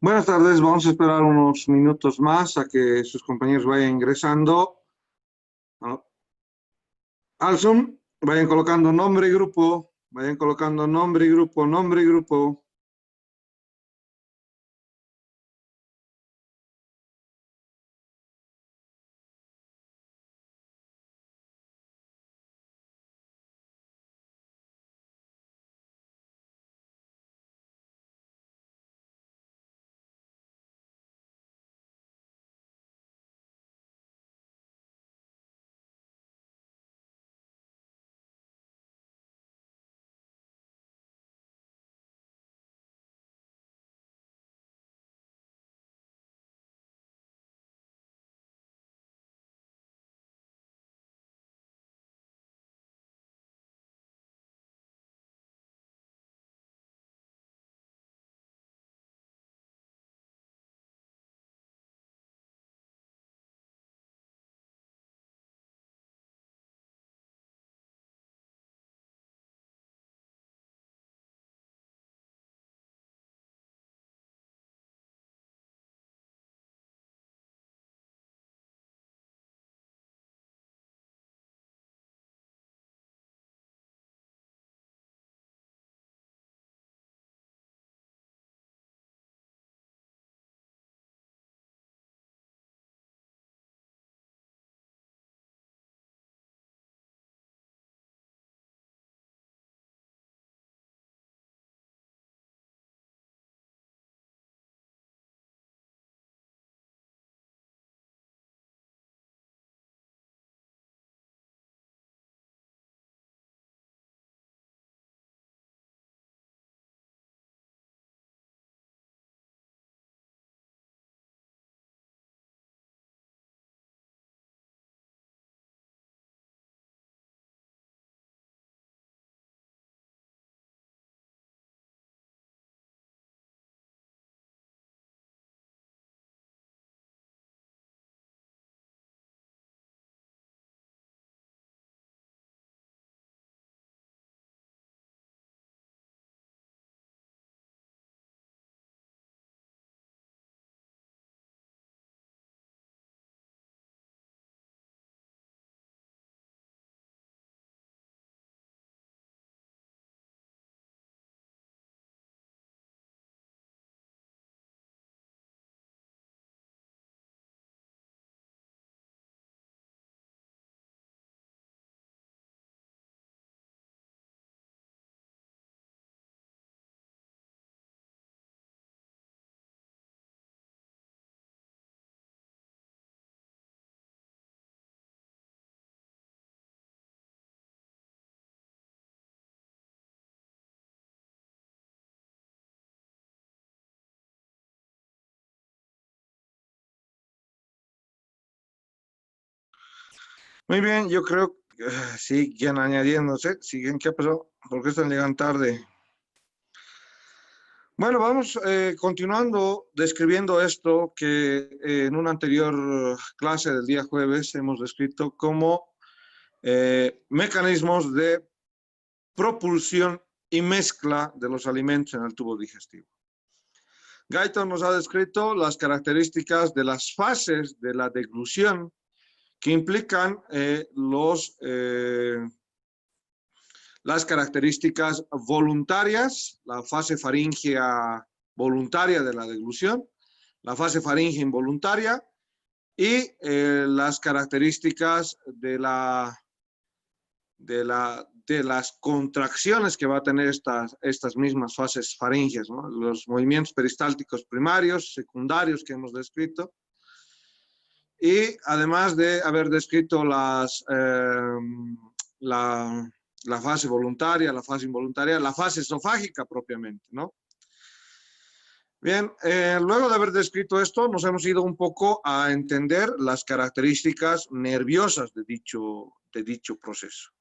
Buenas tardes, vamos a esperar unos minutos más a que sus compañeros vayan ingresando al Zoom. Vayan colocando nombre y grupo, vayan colocando nombre y grupo, nombre y grupo. Muy bien, yo creo que siguen añadiéndose, siguen, ¿qué pasó? ¿Por qué están llegando tarde? Bueno, vamos continuando describiendo esto que en una anterior clase del día jueves hemos descrito como mecanismos de propulsión y mezcla de los alimentos en el tubo digestivo. Guyton nos ha descrito las características de las fases de la deglución que implican las características voluntarias, la fase faríngea voluntaria de la deglución, la fase faríngea involuntaria y las características de las contracciones que va a tener estas mismas fases faríngeas, ¿no? Los movimientos peristálticos primarios, secundarios que hemos descrito, y además de haber descrito la fase voluntaria, la fase involuntaria, la fase esofágica propiamente, ¿no? Bien, luego de haber descrito esto, nos hemos ido un poco a entender las características nerviosas de dicho proceso.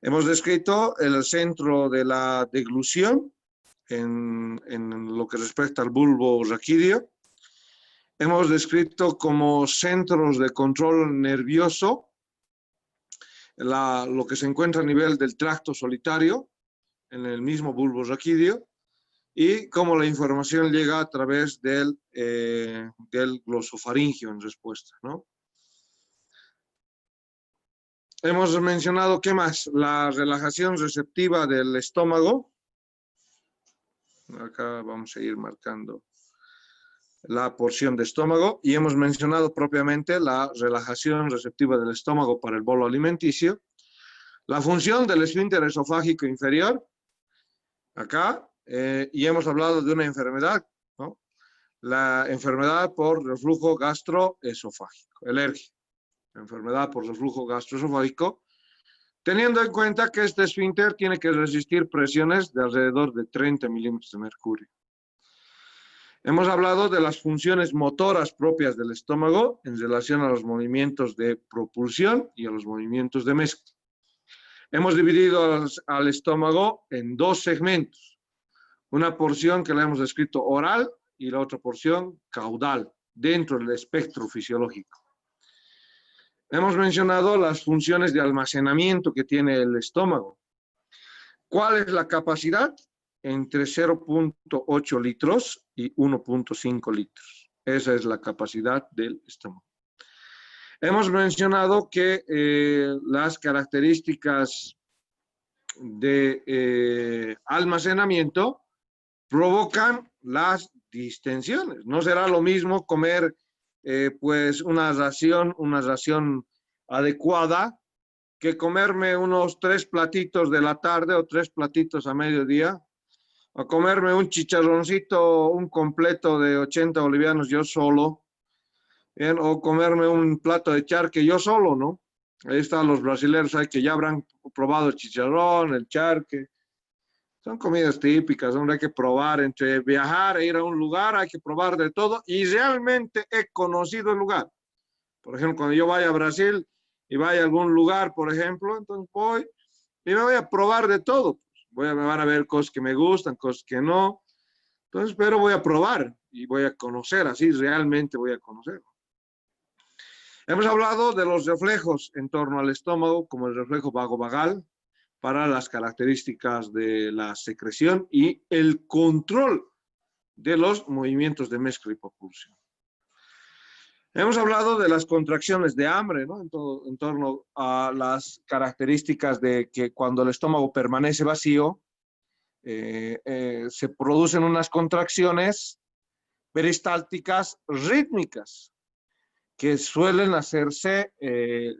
Hemos descrito el centro de la deglución en lo que respecta al bulbo raquídeo. Hemos descrito como centros de control nervioso lo que se encuentra a nivel del tracto solitario, en el mismo bulbo raquídeo. y cómo la información llega a través del glosofaringio en respuesta, ¿no? Hemos mencionado, ¿qué más? La relajación receptiva del estómago. Acá vamos a ir marcando la porción de estómago y hemos mencionado propiamente la relajación receptiva del estómago para el bolo alimenticio. La función del esfínter esofágico inferior, acá, y hemos hablado de una enfermedad, ¿no? La enfermedad por reflujo gastroesofágico, alergia, enfermedad por reflujo gastroesofágico, teniendo en cuenta que este esfínter tiene que resistir presiones de alrededor de 30 milímetros de mercurio. Hemos hablado de las funciones motoras propias del estómago en relación a los movimientos de propulsión y a los movimientos de mezcla. Hemos dividido al estómago en dos segmentos. Una porción que la hemos descrito oral y la otra porción caudal, dentro del espectro fisiológico. Hemos mencionado las funciones de almacenamiento que tiene el estómago. ¿Cuál es la capacidad? Entre 0.8 litros y 1.5 litros. Esa es la capacidad del estómago. Hemos mencionado que las características de almacenamiento provocan las distensiones. No será lo mismo comer pues una ración adecuada que comerme unos 3 platitos de la tarde o 3 platitos a mediodía, o comerme un chicharroncito, un completo de 80 bolivianos yo solo, ¿bien? O comerme un plato de charque yo solo, ¿no? Ahí están los brasileños, hay que ya habrán probado el chicharrón, el charque. Son comidas típicas, donde hay que probar, entre viajar e ir a un lugar, hay que probar de todo, y realmente he conocido el lugar. Por ejemplo, cuando yo vaya a Brasil y vaya a algún lugar, por ejemplo, entonces voy y me voy a probar de todo. Me van a ver cosas que me gustan, cosas que no. Entonces, pero voy a probar y voy a conocer, así realmente voy a conocer. Hemos hablado de los reflejos en torno al estómago, como el reflejo vagovagal, para las características de la secreción y el control de los movimientos de mezcla y propulsión. Hemos hablado de las contracciones de hambre, ¿no? En torno a las características de que cuando el estómago permanece vacío, se producen unas contracciones peristálticas rítmicas que suelen hacerse,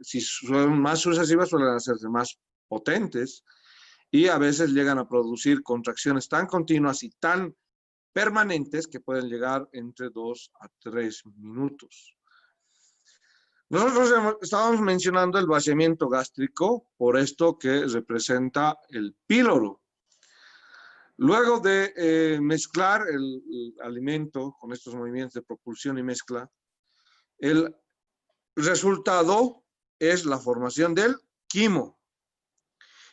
si son más sucesivas, suelen hacerse más potentes y a veces llegan a producir contracciones tan continuas y tan permanentes que pueden llegar entre 2 a 3 minutos. Nosotros estábamos mencionando el vaciamiento gástrico, por esto que representa el píloro. Luego de mezclar el alimento con estos movimientos de propulsión y mezcla, el resultado es la formación del quimo.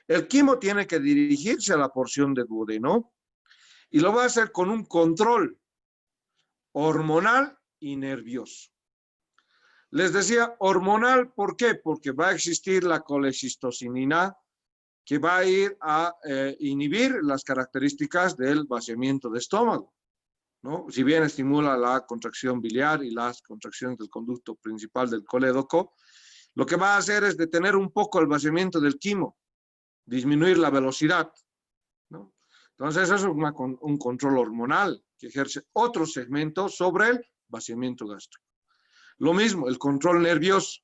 El quimo tiene que dirigirse a la porción de duodeno y lo va a hacer con un control hormonal y nervioso. Les decía hormonal, ¿por qué? Porque va a existir la colecistocinina que va a ir a inhibir las características del vaciamiento de estómago, ¿no? Si bien estimula la contracción biliar y las contracciones del conducto principal del colédoco, lo que va a hacer es detener un poco el vaciamiento del quimo, disminuir la velocidad, ¿no? Entonces eso es un control hormonal que ejerce otro segmento sobre el vaciamiento gástrico. Lo mismo, el control nervioso.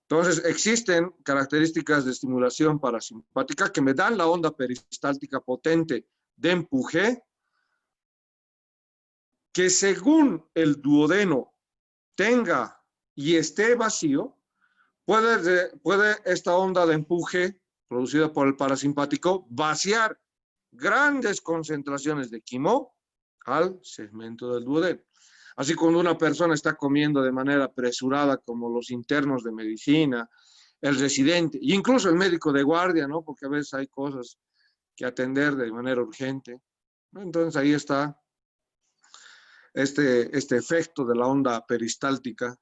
Entonces, existen características de estimulación parasimpática que me dan la onda peristáltica potente de empuje, que según el duodeno tenga y esté vacío, puede esta onda de empuje producida por el parasimpático vaciar grandes concentraciones de quimo al segmento del duodeno. Así cuando una persona está comiendo de manera apresurada, como los internos de medicina, el residente, e incluso el médico de guardia, ¿no? Porque a veces hay cosas que atender de manera urgente, ¿no? Entonces ahí está este efecto de la onda peristáltica.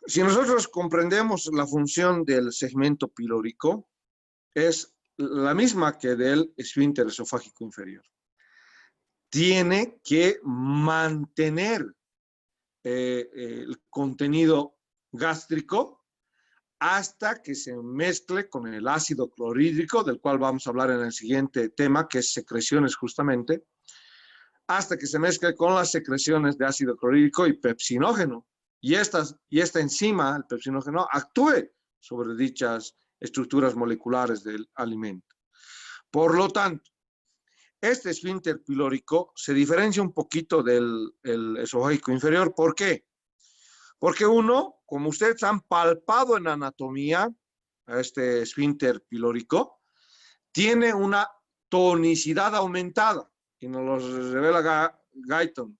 Si nosotros comprendemos la función del segmento pilórico, es la misma que del esfínter esofágico inferior. Tiene que mantener el contenido gástrico hasta que se mezcle con el ácido clorhídrico, del cual vamos a hablar en el siguiente tema, que es secreciones justamente, hasta que se mezcle con las secreciones de ácido clorhídrico y pepsinógeno. Y esta enzima, el pepsinógeno, actúe sobre dichas estructuras moleculares del alimento. Por lo tanto, este esfínter pilórico se diferencia un poquito del esofágico inferior. ¿Por qué? Porque uno, como ustedes han palpado en anatomía, este esfínter pilórico, tiene una tonicidad aumentada, y nos lo revela Guyton.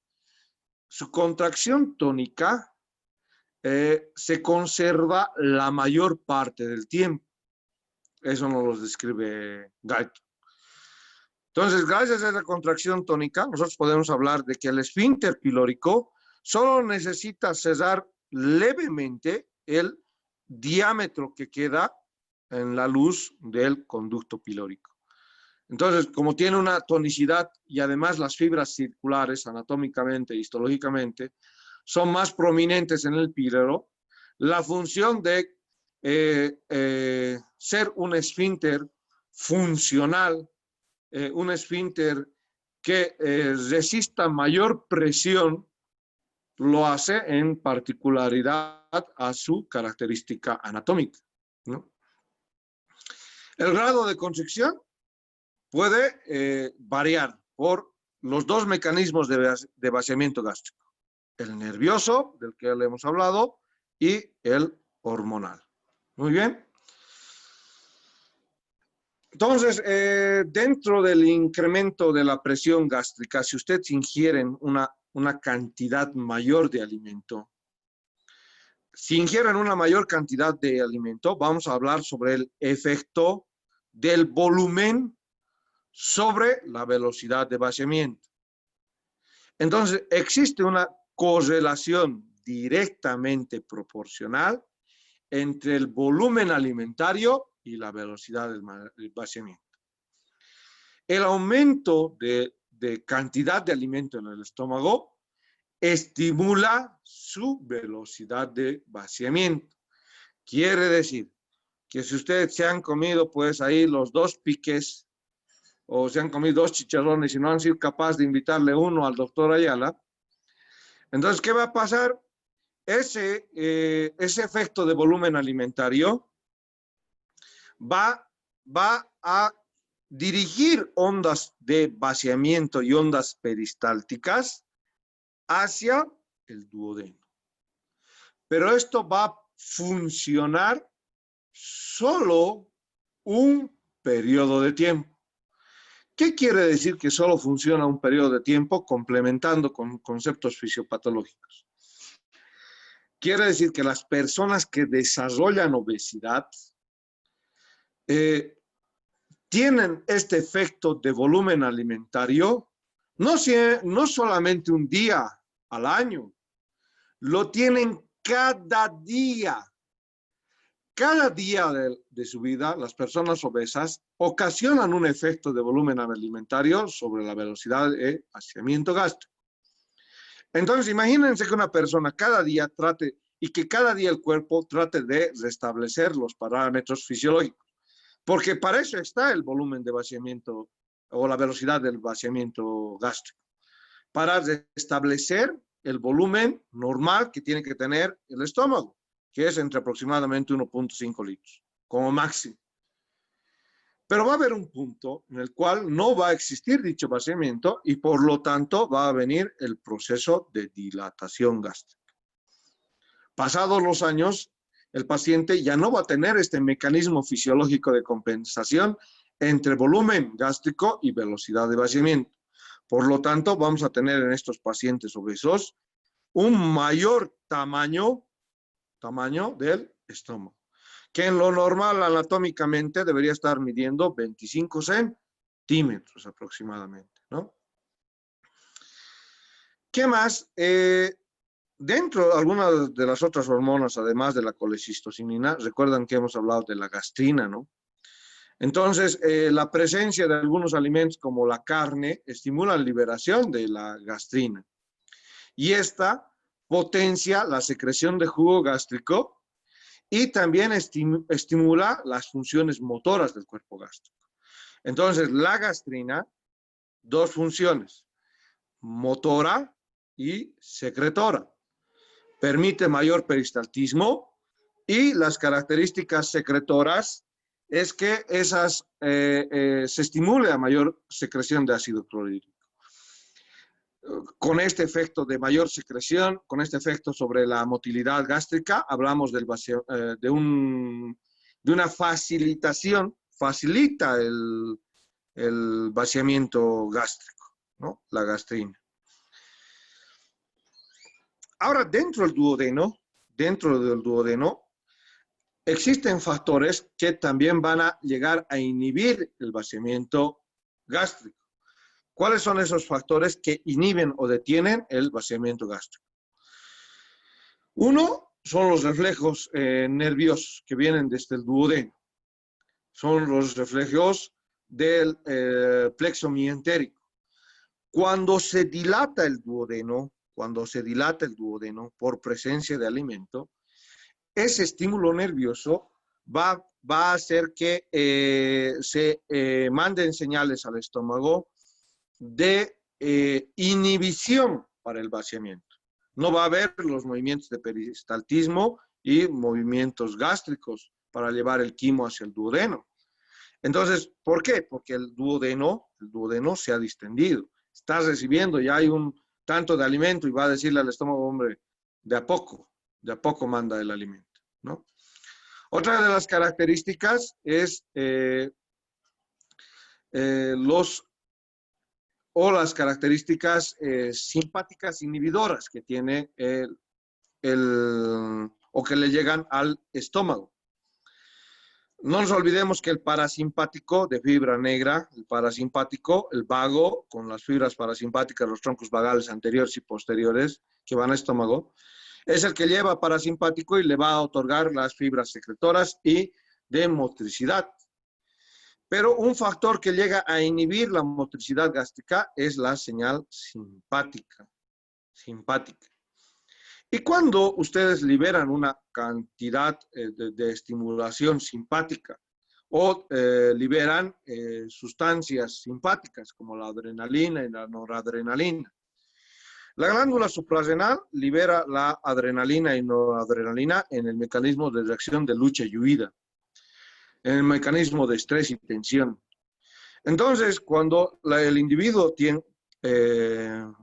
Su contracción tónica se conserva la mayor parte del tiempo. Eso nos lo describe Guyton. Entonces, gracias a esa contracción tónica, nosotros podemos hablar de que el esfínter pilórico solo necesita cerrar levemente el diámetro que queda en la luz del conducto pilórico. Entonces, como tiene una tonicidad y además las fibras circulares anatómicamente, histológicamente, son más prominentes en el píloro, la función de ser un esfínter funcional, un esfínter que resista mayor presión, lo hace en particularidad a su característica anatómica, ¿no? El grado de constricción puede variar por los dos mecanismos de vaciamiento gástrico: el nervioso, del que ya le hemos hablado, y el hormonal. Muy bien. Entonces, dentro del incremento de la presión gástrica, si ustedes ingieren una cantidad mayor de alimento, vamos a hablar sobre el efecto del volumen sobre la velocidad de vaciamiento. Entonces, existe una correlación directamente proporcional entre el volumen alimentario y la velocidad del vaciamiento. El aumento de cantidad de alimento en el estómago estimula su velocidad de vaciamiento. Quiere decir que si ustedes se han comido pues ahí los 2 piques o se han comido 2 chicharrones y no han sido capaces de invitarle uno al doctor Ayala, entonces, ¿qué va a pasar? Ese efecto de volumen alimentario va a dirigir ondas de vaciamiento y ondas peristálticas hacia el duodeno. Pero esto va a funcionar solo un periodo de tiempo. ¿Qué quiere decir que solo funciona un periodo de tiempo complementando con conceptos fisiopatológicos? Quiere decir que las personas que desarrollan obesidad tienen este efecto de volumen alimentario no solamente un día al año, lo tienen cada día. Cada día de su vida, las personas obesas ocasionan un efecto de volumen alimentario sobre la velocidad de vaciamiento gástrico. Entonces, imagínense que una persona cada día cada día el cuerpo trate de restablecer los parámetros fisiológicos, porque para eso está el volumen de vaciamiento o la velocidad del vaciamiento gástrico, para restablecer el volumen normal que tiene que tener el estómago, que es entre aproximadamente 1.5 litros, como máximo. Pero va a haber un punto en el cual no va a existir dicho vaciamiento y por lo tanto va a venir el proceso de dilatación gástrica. Pasados los años, el paciente ya no va a tener este mecanismo fisiológico de compensación entre volumen gástrico y velocidad de vaciamiento. Por lo tanto, vamos a tener en estos pacientes obesos un mayor tamaño del estómago, que en lo normal anatómicamente debería estar midiendo 25 centímetros aproximadamente, ¿no? ¿Qué más? Dentro de algunas de las otras hormonas, además de la colecistocinina, recuerdan que hemos hablado de la gastrina, ¿no? Entonces, la presencia de algunos alimentos como la carne estimula la liberación de la gastrina. Y esta potencia la secreción de jugo gástrico y también estimula las funciones motoras del cuerpo gástrico. Entonces, la gastrina, dos funciones, motora y secretora. Permite mayor peristaltismo y las características secretoras es que se estimule a mayor secreción de ácido clorhídrico. Con este efecto de mayor secreción, con este efecto sobre la motilidad gástrica, hablamos de una facilitación, facilita el vaciamiento gástrico, ¿no? La gastrina. Ahora, dentro del duodeno, existen factores que también van a llegar a inhibir el vaciamiento gástrico. ¿Cuáles son esos factores que inhiben o detienen el vaciamiento gástrico? Uno son los reflejos nerviosos que vienen desde el duodeno. Son los reflejos del plexo mientérico. Cuando se dilata el duodeno por presencia de alimento, ese estímulo nervioso va a hacer que se manden señales al estómago de inhibición para el vaciamiento. No va a haber los movimientos de peristaltismo y movimientos gástricos para llevar el quimo hacia el duodeno. Entonces, ¿por qué? Porque el duodeno se ha distendido. Estás recibiendo, ya hay un tanto de alimento y va a decirle al estómago, hombre, de a poco manda el alimento, ¿no? Otra de las características es las características simpáticas inhibidoras que tiene o que le llegan al estómago. No nos olvidemos que el parasimpático de fibra negra, el vago, con las fibras parasimpáticas, los troncos vagales anteriores y posteriores que van al estómago, es el que lleva parasimpático y le va a otorgar las fibras secretoras y de motricidad. Pero un factor que llega a inhibir la motricidad gástrica es la señal simpática. Y cuando ustedes liberan una cantidad de estimulación simpática o liberan sustancias simpáticas como la adrenalina y la noradrenalina, la glándula suprarrenal libera la adrenalina y noradrenalina en el mecanismo de reacción de lucha y huida, en el mecanismo de estrés y tensión. Entonces, cuando el individuo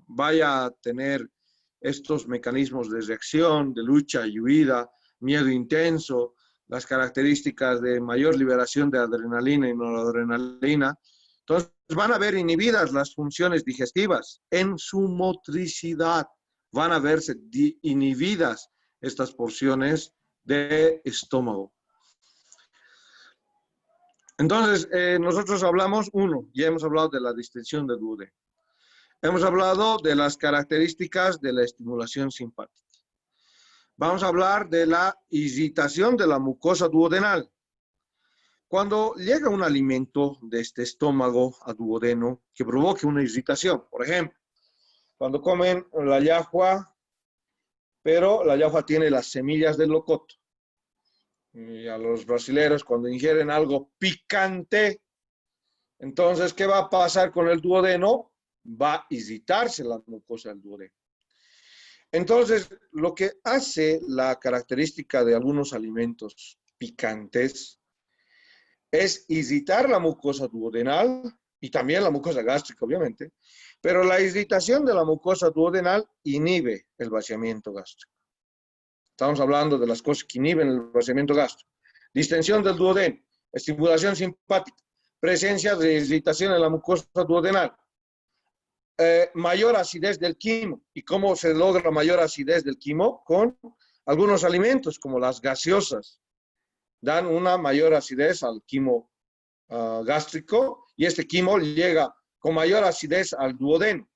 vaya a tener estos mecanismos de reacción, de lucha y huida, miedo intenso, las características de mayor liberación de adrenalina y noradrenalina, entonces van a ver inhibidas las funciones digestivas en su motricidad, van a verse inhibidas estas porciones de estómago. Entonces, nosotros ya hemos hablado de la distensión del duodeno. Hemos hablado de las características de la estimulación simpática. Vamos a hablar de la irritación de la mucosa duodenal. Cuando llega un alimento de este estómago a duodeno que provoque una irritación, por ejemplo, cuando comen la llajua, pero la llajua tiene las semillas del locoto. Y a los brasileros, cuando ingieren algo picante, entonces, ¿qué va a pasar con el duodeno? Va a irritarse la mucosa del duodeno. Entonces, lo que hace la característica de algunos alimentos picantes es irritar la mucosa duodenal y también la mucosa gástrica, obviamente, pero la irritación de la mucosa duodenal inhibe el vaciamiento gástrico. Estamos hablando de las cosas que inhiben el vaciamiento gástrico. Distensión del duodeno, estimulación simpática, presencia de irritación en la mucosa duodenal, mayor acidez del quimo. ¿Y cómo se logra mayor acidez del quimo? Con algunos alimentos como las gaseosas. Dan una mayor acidez al quimo gástrico y este quimo llega con mayor acidez al duodeno.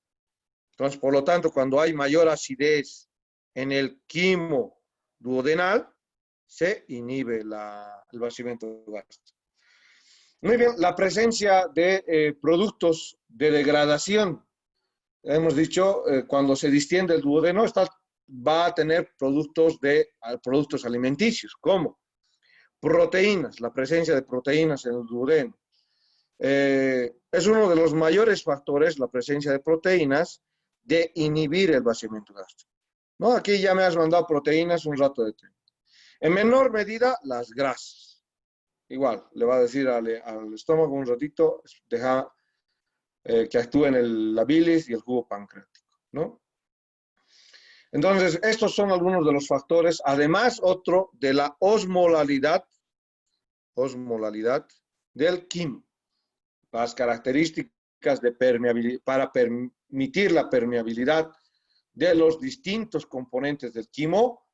Entonces, por lo tanto, cuando hay mayor acidez en el quimo duodenal, se inhibe el vaciamiento gástrico. Muy bien, la presencia de productos de degradación. Hemos dicho, cuando se distiende el duodeno, va a tener productos alimenticios, como proteínas, la presencia de proteínas en el duodeno. Es uno de los mayores factores, la presencia de proteínas, de inhibir el vaciamiento gástrico. ¿No? Aquí ya me has mandado proteínas un rato de tiempo. En menor medida, las grasas. Igual, le va a decir al estómago un ratito, deja que actúe en la bilis y el jugo pancreático, ¿no? Entonces, estos son algunos de los factores. Además, otro de la osmolalidad del quimo. Las características de permeabilidad, para permitir la permeabilidad de los distintos componentes del quimo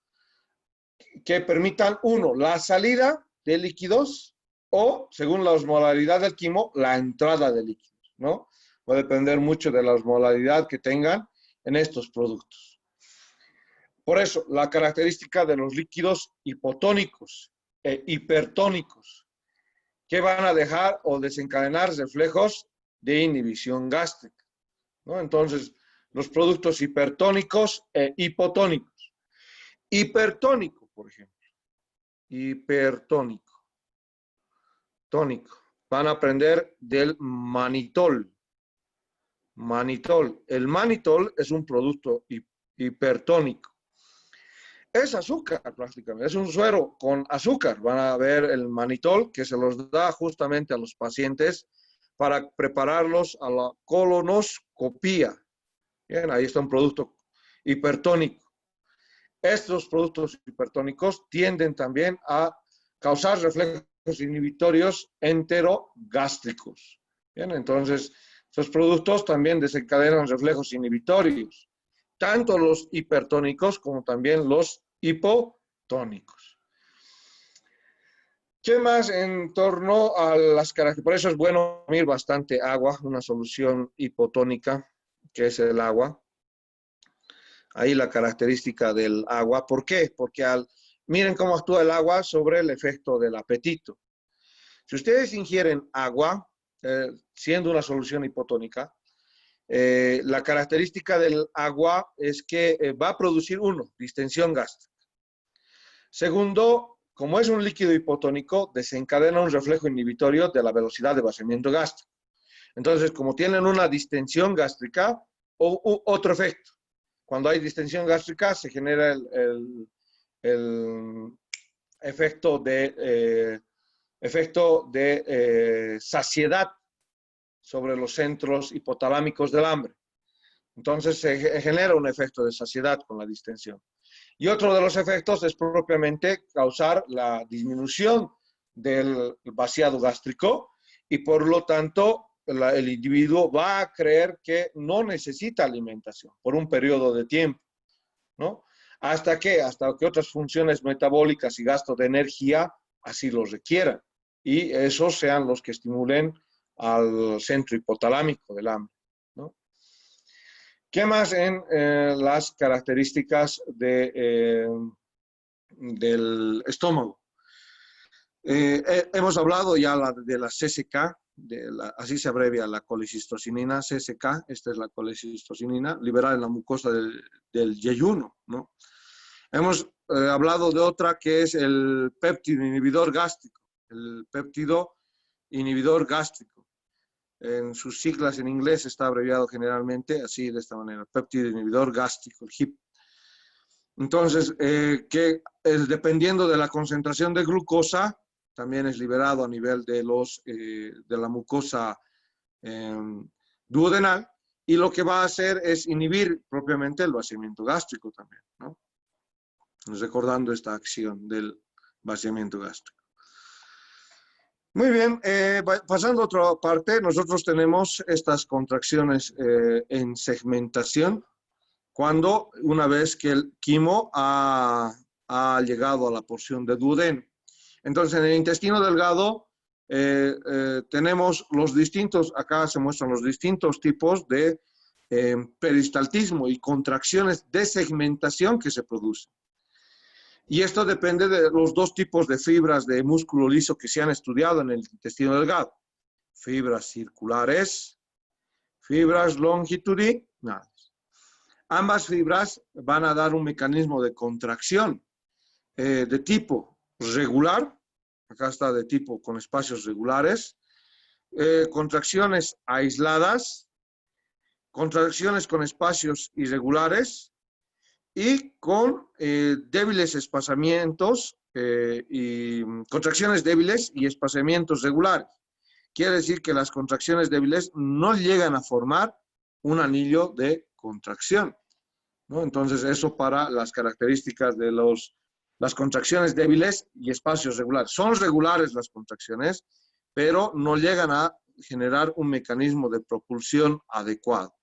que permitan, uno, la salida de líquidos o, según la osmolaridad del quimo, la entrada de líquidos, ¿no? Va a depender mucho de la osmolaridad que tengan en estos productos. Por eso, la característica de los líquidos hipotónicos e hipertónicos, que van a dejar o desencadenar reflejos de inhibición gástrica, ¿no? Entonces, los productos hipertónicos e hipotónicos. Hipertónico, por ejemplo. Hipertónico. Tónico. Van a aprender del manitol. Manitol. El manitol es un producto hipertónico. Es azúcar prácticamente, es un suero con azúcar. Van a ver el manitol que se los da justamente a los pacientes para prepararlos a la colonoscopía. Bien, ahí está un producto hipertónico. Estos productos hipertónicos tienden también a causar reflejos inhibitorios enterogástricos. Bien, entonces, estos productos también desencadenan reflejos inhibitorios, tanto los hipertónicos como también los hipotónicos. ¿Qué más en torno a las características? Por eso es bueno consumir bastante agua, una solución hipotónica, que es el agua. Ahí la característica del agua. ¿Por qué? Porque miren cómo actúa el agua sobre el efecto del apetito. Si ustedes ingieren agua, siendo una solución hipotónica, la característica del agua es que va a producir, uno, distensión gástrica. Segundo, como es un líquido hipotónico, desencadena un reflejo inhibitorio de la velocidad de vaciamiento gástrico. Entonces, como tienen una distensión gástrica, otro efecto. Cuando hay distensión gástrica, se genera el efecto de saciedad sobre los centros hipotalámicos del hambre. Entonces se genera un efecto de saciedad con la distensión. Y otro de los efectos es propiamente causar la disminución del vaciado gástrico y por lo tanto el individuo va a creer que no necesita alimentación por un periodo de tiempo, ¿no? Hasta que otras funciones metabólicas y gasto de energía así lo requieran y esos sean los que estimulen al centro hipotalámico del hambre, ¿no? ¿Qué más en las características del estómago? Hemos hablado ya de la CCK, así se abrevia la colecistocinina, CCK, esta es la colecistocinina, liberada en la mucosa del yeyuno, ¿no? Hemos hablado de otra que es el péptido inhibidor gástrico, el péptido inhibidor gástrico. En sus siglas en inglés está abreviado generalmente así, de esta manera, péptido inhibidor gástrico, el HIP. Entonces, dependiendo de la concentración de glucosa, también es liberado a nivel de la mucosa duodenal, y lo que va a hacer es inhibir propiamente el vaciamiento gástrico también, ¿no? Recordando esta acción del vaciamiento gástrico. Muy bien, pasando a otra parte, nosotros tenemos estas contracciones en segmentación, cuando una vez que el quimo ha llegado a la porción de duodeno. Entonces, en el intestino delgado tenemos los distintos, acá se muestran los distintos tipos de peristaltismo y contracciones de segmentación que se producen. Y esto depende de los dos tipos de fibras de músculo liso que se han estudiado en el intestino delgado. fibras circulares, fibras longitudinales. Ambas fibras van a dar un mecanismo de contracción de tipo regular, acá está de tipo con espacios regulares, contracciones aisladas, contracciones con espacios irregulares y con débiles espaciamientos y contracciones débiles y espaciamientos regulares. Quiere decir que las contracciones débiles no llegan a formar un anillo de contracción, ¿no? Entonces, eso para las características de las contracciones débiles y espacios regulares. Son regulares las contracciones, pero no llegan a generar un mecanismo de propulsión adecuado.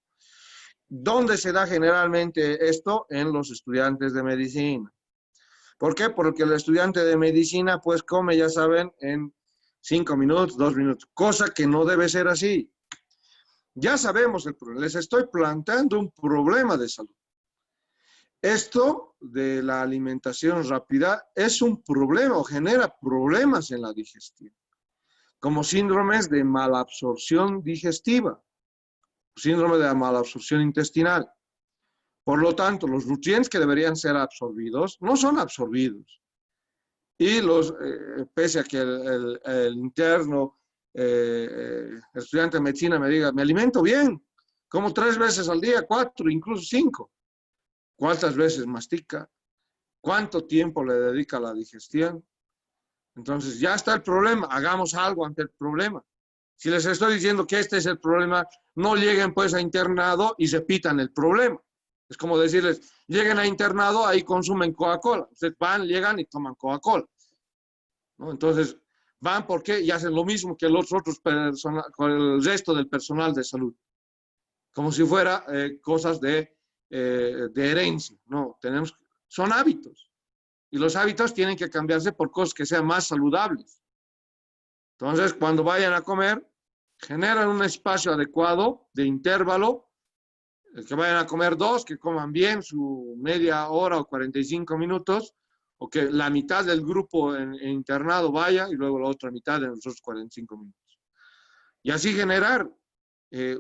¿Dónde se da generalmente esto? En los estudiantes de medicina. ¿Por qué? Porque el estudiante de medicina pues come, ya saben, en 5 minutos, 2 minutos, cosa que no debe ser así. Ya sabemos el problema, les estoy planteando un problema de salud. Esto de la alimentación rápida es un problema o genera problemas en la digestión, como síndromes de malabsorción digestiva, síndrome de malabsorción intestinal. Por lo tanto, los nutrientes que deberían ser absorbidos no son absorbidos. Y pese a que el interno, el estudiante de medicina me diga, me alimento bien, como 3 veces al día, 4, incluso 5. ¿Cuántas veces mastica? ¿Cuánto tiempo le dedica a la digestión? Entonces, ya está el problema, hagamos algo ante el problema. Si les estoy diciendo que este es el problema, no lleguen pues a internado y repitan el problema. Es como decirles, lleguen a internado, ahí consumen Coca-Cola. Ustedes van, llegan y toman Coca-Cola, ¿no? Entonces, van porque y hacen lo mismo que los otros con el resto del personal de salud. Como si fuera cosas de herencia. No, son hábitos. Y los hábitos tienen que cambiarse por cosas que sean más saludables. Entonces, cuando vayan a comer, generan un espacio adecuado de intervalo. El que vayan a comer 2, que coman bien su media hora o 45 minutos, o que la mitad del grupo en internado vaya y luego la otra mitad en los otros 45 minutos. Y así generar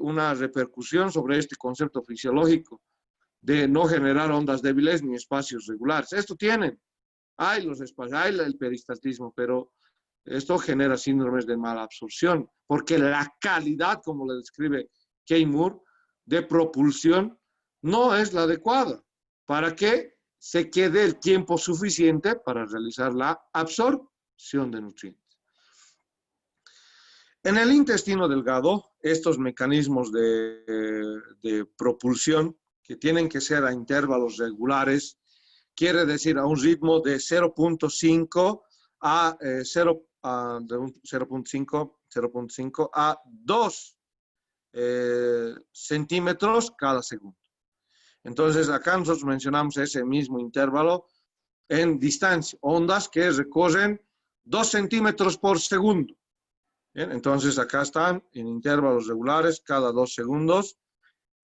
una repercusión sobre este concepto fisiológico de no generar ondas débiles ni espacios regulares. Esto tienen. Hay los espacios, hay el peristaltismo, pero esto genera síndromes de mala absorción, porque la calidad, como le describe Kay Moore, de propulsión no es la adecuada para que se quede el tiempo suficiente para realizar la absorción de nutrientes. En el intestino delgado, estos mecanismos de propulsión que tienen que ser a intervalos regulares, quiere decir a un ritmo de 0.5 a 0.5 a 2 centímetros cada segundo. Entonces, acá nosotros mencionamos ese mismo intervalo en distancia, ondas que recorren 2 centímetros por segundo. Bien, entonces, acá están en intervalos regulares cada 2 segundos,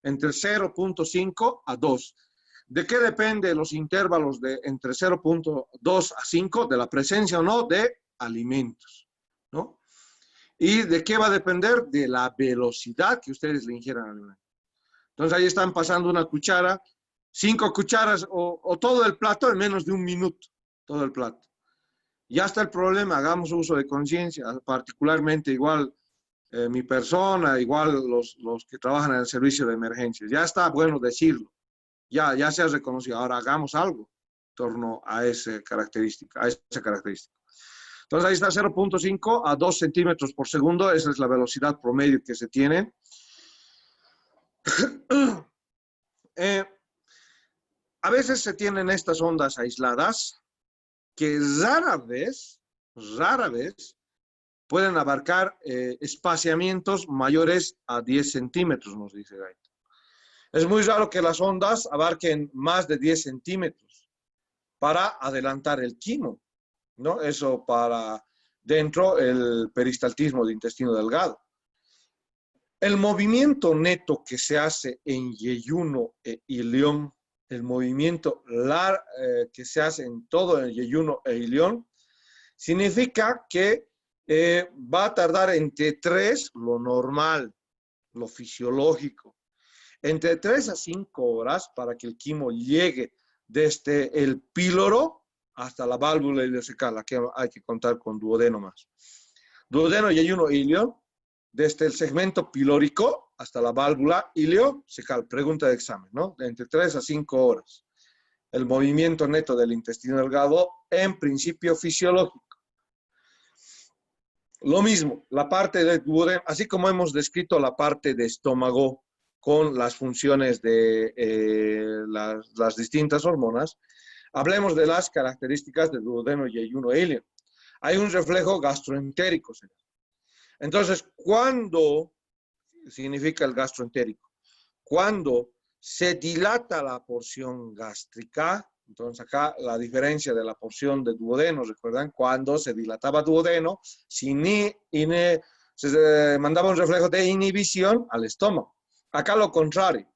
entre 0.5 a 2. ¿De qué depende los intervalos de entre 0.2 a 5? De la presencia o no de alimentos, ¿no? ¿Y de qué va a depender? De la velocidad que ustedes le ingieran al alimento. Entonces ahí están pasando una cuchara, 5 cucharas o todo el plato en menos de 1 minuto, todo el plato. Ya está el problema, hagamos uso de conciencia, particularmente igual mi persona, igual los que trabajan en el servicio de emergencias. Ya está bueno decirlo, ya se ha reconocido. Ahora hagamos algo en torno a esa característica. Entonces ahí está 0.5 a 2 centímetros por segundo, esa es la velocidad promedio que se tiene. A veces se tienen estas ondas aisladas que rara vez pueden abarcar espaciamientos mayores a 10 centímetros, nos dice Gaito. Es muy raro que las ondas abarquen más de 10 centímetros para adelantar el quimo, ¿no? Eso para dentro el peristaltismo de intestino delgado. El movimiento neto que se hace en yeyuno e ilión, el movimiento que se hace en todo el yeyuno e ilión, significa que va a tardar entre 3, lo normal, lo fisiológico, entre 3 a 5 horas para que el quimo llegue desde el píloro hasta la válvula ileocecal. Aquí hay que contar con duodeno más. Duodeno y ayuno ilio, desde el segmento pilórico hasta la válvula ileocecal. Pregunta de examen, ¿no? De entre 3 a 5 horas. El movimiento neto del intestino delgado, en principio fisiológico. Lo mismo, la parte de duodeno, así como hemos descrito la parte de estómago con las funciones de las distintas hormonas, hablemos de las características del duodeno y ayuno ilio. Hay un reflejo gastroentérico. Entonces, ¿cuándo significa el gastroentérico? Cuando se dilata la porción gástrica. Entonces acá la diferencia de la porción de duodeno, ¿recuerdan? Cuando se dilataba duodeno, se mandaba un reflejo de inhibición al estómago. Acá lo contrario.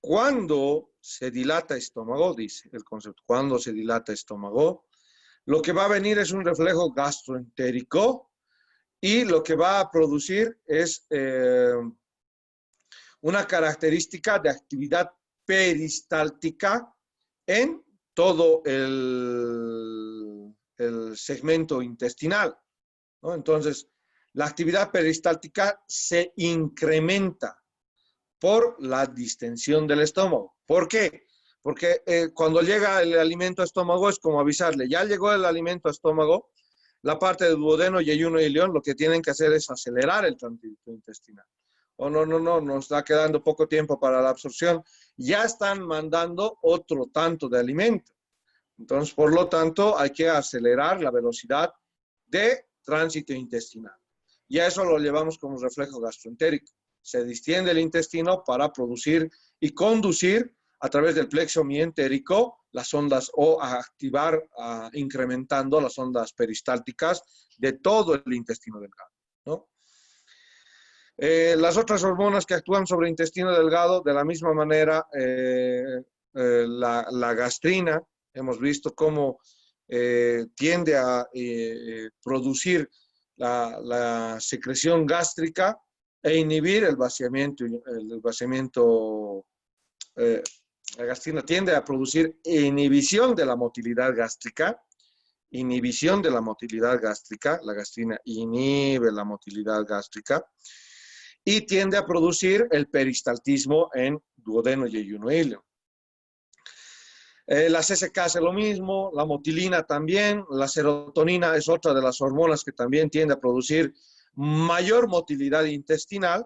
Cuando se dilata estómago, dice el concepto, cuando se dilata estómago, lo que va a venir es un reflejo gastroentérico y lo que va a producir es una característica de actividad peristáltica en todo el segmento intestinal, ¿no? Entonces, la actividad peristáltica se incrementa por la distensión del estómago. ¿Por qué? Porque cuando llega el alimento a estómago es como avisarle, ya llegó el alimento a estómago, la parte de duodeno y ayuno ilión lo que tienen que hacer es acelerar el tránsito intestinal. Oh, no, nos está quedando poco tiempo para la absorción. Ya están mandando otro tanto de alimento. Entonces, por lo tanto, hay que acelerar la velocidad de tránsito intestinal. Y a eso lo llevamos como reflejo gastroentérico. Se distiende el intestino para producir y conducir a través del plexo mientérico las ondas o a activar, incrementando las ondas peristálticas de todo el intestino delgado, ¿no? Las otras hormonas que actúan sobre el intestino delgado, de la misma manera, la gastrina, hemos visto cómo tiende a producir la secreción gástrica e inhibir el vaciamiento. La gastrina tiende a producir inhibición de la motilidad gástrica, la gastrina inhibe la motilidad gástrica, y tiende a producir el peristaltismo en duodeno y ayuno ilio. La CSK hace lo mismo, la motilina también, la serotonina es otra de las hormonas que también tiende a producir mayor motilidad intestinal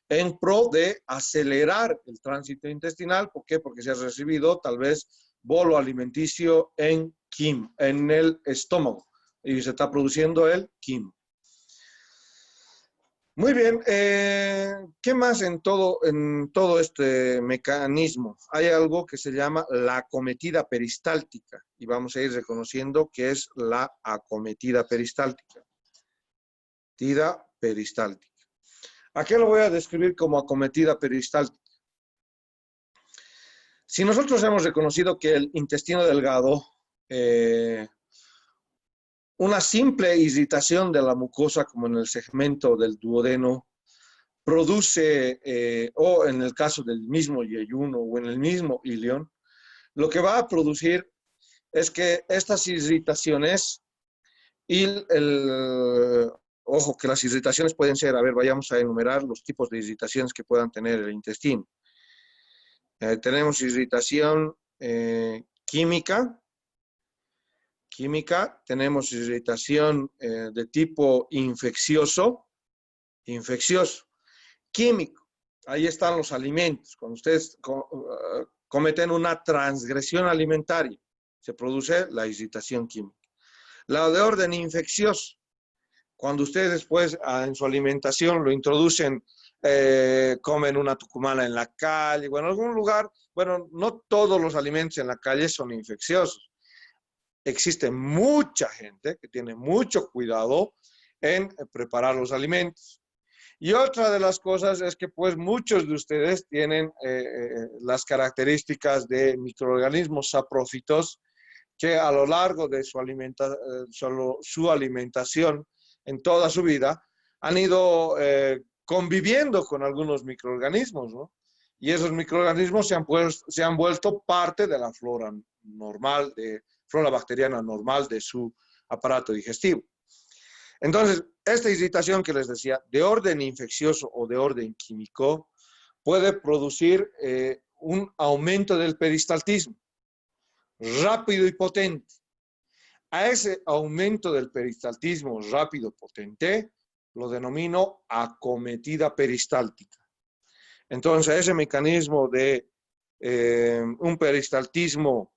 en pro de acelerar el tránsito intestinal. ¿Por qué? Porque se ha recibido tal vez bolo alimenticio en el estómago, y se está produciendo el quimo. Muy bien, ¿qué más en todo este mecanismo? Hay algo que se llama la acometida peristáltica y vamos a ir reconociendo qué es la acometida peristáltica. ¿A qué lo voy a describir como acometida peristáltica? Si nosotros hemos reconocido que el intestino delgado, una simple irritación de la mucosa, como en el segmento del duodeno, produce, o en el caso del mismo yeyuno o en el mismo ilión, lo que va a producir es que estas irritaciones ojo, que las irritaciones pueden ser, a ver, vayamos a enumerar los tipos de irritaciones que puedan tener el intestino. Tenemos irritación química, tenemos irritación de tipo infeccioso, químico. Ahí están los alimentos. Cuando ustedes cometen una transgresión alimentaria, se produce la irritación química. La de orden infeccioso, cuando ustedes después en su alimentación lo introducen, comen una tucumana en la calle, bueno, en algún lugar, bueno, no todos los alimentos en la calle son infecciosos. Existe mucha gente que tiene mucho cuidado en preparar los alimentos. Y otra de las cosas es que pues muchos de ustedes tienen las características de microorganismos saprófitos que a lo largo de su alimentación en toda su vida han ido conviviendo con algunos microorganismos, ¿no? Y esos microorganismos se han vuelto parte de la flora normal, flora bacteriana normal de su aparato digestivo. Entonces, esta irritación que les decía, de orden infeccioso o de orden químico, puede producir un aumento del peristaltismo, rápido y potente. A ese aumento del peristaltismo rápido, potente, lo denomino acometida peristáltica. Entonces, ese mecanismo de un peristaltismo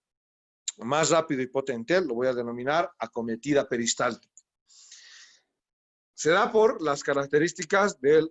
más rápido y potente lo voy a denominar acometida peristáltica. Se da por las características del